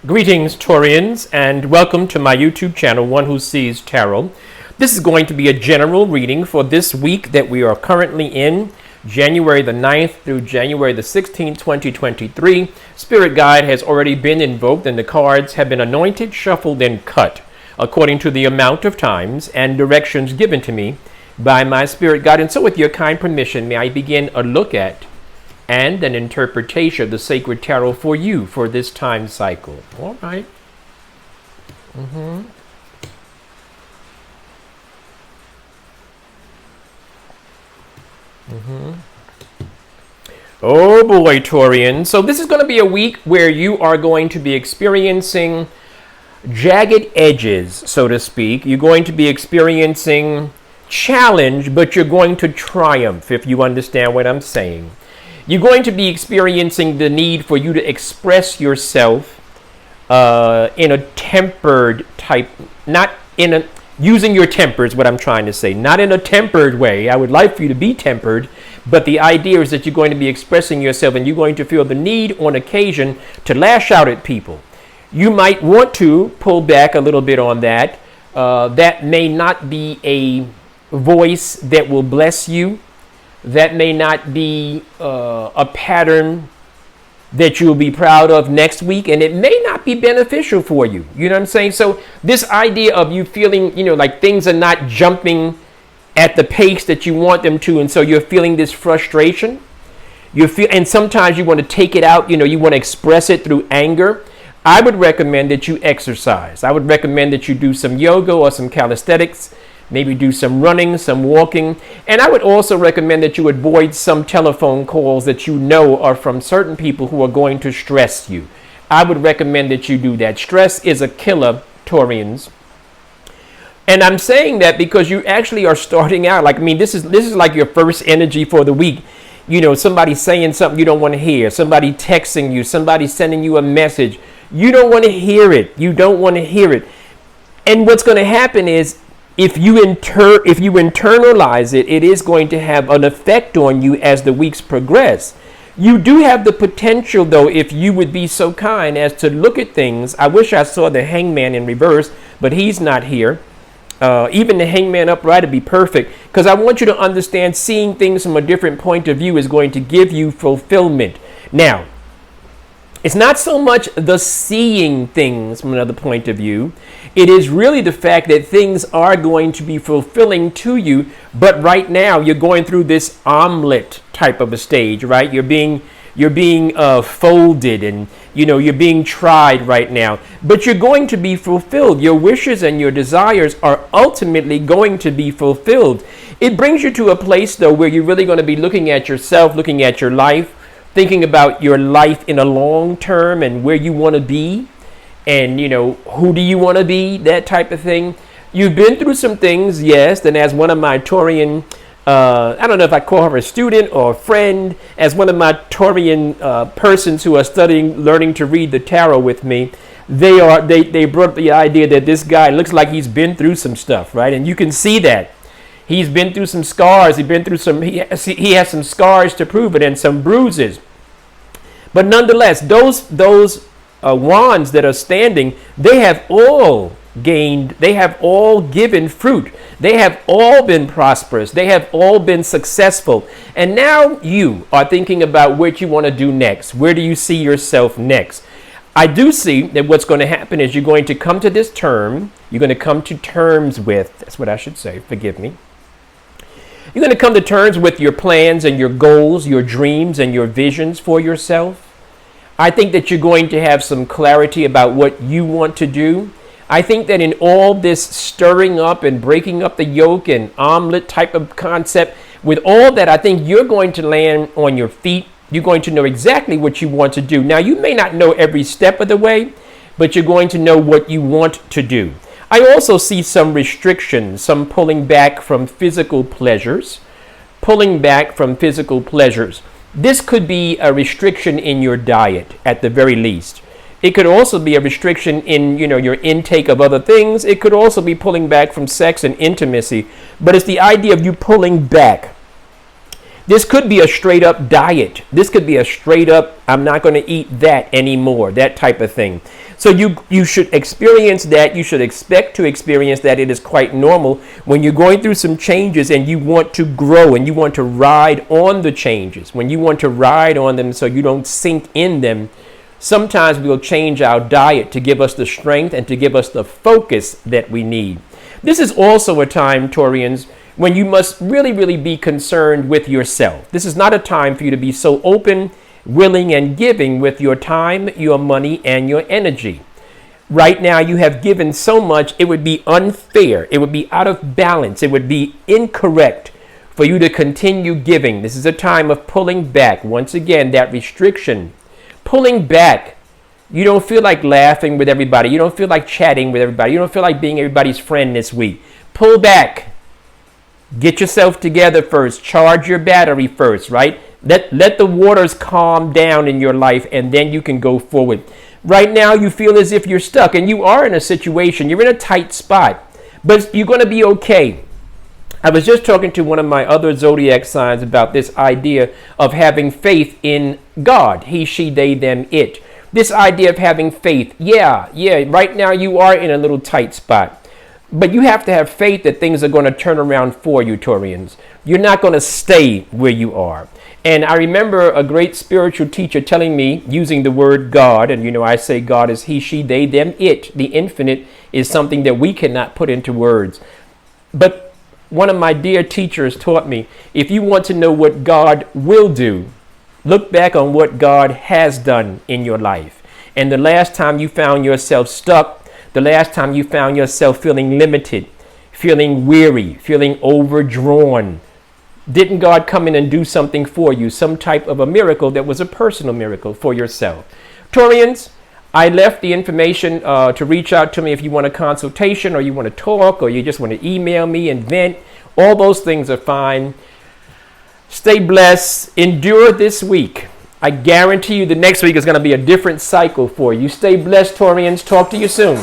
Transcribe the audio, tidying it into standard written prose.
Greetings, Taurians, and welcome to my YouTube channel, One Who Sees Tarot. This is going to be a general reading for this week that we are currently in, January the 9th through January the 16th, 2023. Spirit Guide has already been invoked and the cards have been anointed, shuffled, and cut according to the amount of times and directions given to me by my Spirit Guide. And so with your kind permission, may I begin a look at and an interpretation of the sacred tarot for you for this time cycle. All right. Oh boy, Taurian. So this is going to be a week where you are going to be experiencing jagged edges, so to speak. You're going to be experiencing challenge, but you're going to triumph, if you understand what I'm saying. You're going to be experiencing the need for you to express yourself in a tempered type, not in a, using your temper is what I'm trying to say, not in a tempered way. I would like for you to be tempered, but the idea is that you're going to be expressing yourself and you're going to feel the need on occasion to lash out at people. You might want to pull back a little bit on that. That may not be a voice that will bless you. That may not be a pattern that you'll be proud of next week, and it may not be beneficial for you. You know what I'm saying? So this idea of you feeling, like things are not jumping at the pace that you want them to, and so you're feeling this frustration. And sometimes you want to take it out, you want to express it through anger. I would recommend that you exercise. I would recommend that you do some yoga or some calisthenics. Maybe do some running, some walking. And I would also recommend that you avoid some telephone calls that you know are from certain people who are going to stress you. I would recommend that you do that. Stress is a killer, Taurians. And I'm saying that because you actually are starting out. This is like your first energy for the week. Somebody saying something you don't want to hear. Somebody texting you. Somebody sending you a message. You don't want to hear it. You don't want to hear it. And what's going to happen is, if you internalize it, it is going to have an effect on you as the weeks progress. You do have the potential, though, if you would be so kind as to look at things. I wish I saw the hangman in reverse, but he's not here. Even the hangman upright would be perfect, because I want you to understand seeing things from a different point of view is going to give you fulfillment. Now, it's not so much the seeing things from another point of view. It is really the fact that things are going to be fulfilling to you. But right now you're going through this omelet type of a stage, right? You're being folded and, you're being tried right now. But you're going to be fulfilled. Your wishes and your desires are ultimately going to be fulfilled. It brings you to a place, though, where you're really going to be looking at yourself, looking at your life, thinking about your life in a long term and where you want to be and, who do you want to be, that type of thing. You've been through some things, yes, and as one of my Taurian, I don't know if I call her a student or a friend, as one of my Taurian persons who are learning to read the tarot with me, they brought up the idea that this guy looks like he's been through some stuff, right? And you can see that. He's been through some scars. He has some scars to prove it and some bruises. But nonetheless, those wands that are standing, they have all gained, they have all given fruit. They have all been prosperous. They have all been successful. And now you are thinking about what you want to do next. Where do you see yourself next? I do see that what's going to happen is you're going to come to this term. You're going to come to terms with, that's what I should say, forgive me. You're going to come to terms with your plans and your goals, your dreams and your visions for yourself. I think that you're going to have some clarity about what you want to do. I think that in all this stirring up and breaking up the yolk and omelet type of concept, with all that, I think you're going to land on your feet. You're going to know exactly what you want to do. Now, you may not know every step of the way, but you're going to know what you want to do. I also see some restrictions, some pulling back from physical pleasures. This could be a restriction in your diet at the very least. It could also be a restriction in, your intake of other things. It could also be pulling back from sex and intimacy. But it's the idea of you pulling back. This could be a straight up diet. This could be a straight up, I'm not going to eat that anymore, that type of thing. So you should experience that. You should expect to experience that. It is quite normal when you're going through some changes and you want to grow and you want to ride on the changes. When you want to ride on them so you don't sink in them, sometimes we'll change our diet to give us the strength and to give us the focus that we need. This is also a time, Taurians, when you must really, really be concerned with yourself. This is not a time for you to be so open, willing, and giving with your time, your money, and your energy. Right now, you have given so much, it would be unfair. It would be out of balance. It would be incorrect for you to continue giving. This is a time of pulling back. Once again, that restriction, pulling back. You don't feel like laughing with everybody. You don't feel like chatting with everybody. You don't feel like being everybody's friend this week. Pull back. Get yourself together first. Charge your battery first, right? Let the waters calm down in your life, and then you can go forward. Right now, you feel as if you're stuck, and you are in a situation. You're in a tight spot, but you're going to be okay. I was just talking to one of my other zodiac signs about this idea of having faith in God. He, she, they, them, it. This idea of having faith. Yeah, right now you are in a little tight spot. But you have to have faith that things are going to turn around for you, Taurians. You're not going to stay where you are. And I remember a great spiritual teacher telling me, using the word God, and I say God is he, she, they, them, it. The infinite is something that we cannot put into words. But one of my dear teachers taught me, if you want to know what God will do, look back on what God has done in your life. And the last time you found yourself stuck, the last time you found yourself feeling limited, feeling weary, feeling overdrawn, didn't God come in and do something for you, some type of a miracle that was a personal miracle for yourself? Taurians, I left the information to reach out to me if you want a consultation or you want to talk or you just want to email me and vent. All those things are fine. Stay blessed. Endure this week. I guarantee you the next week is going to be a different cycle for you. Stay blessed, Taurians. Talk to you soon.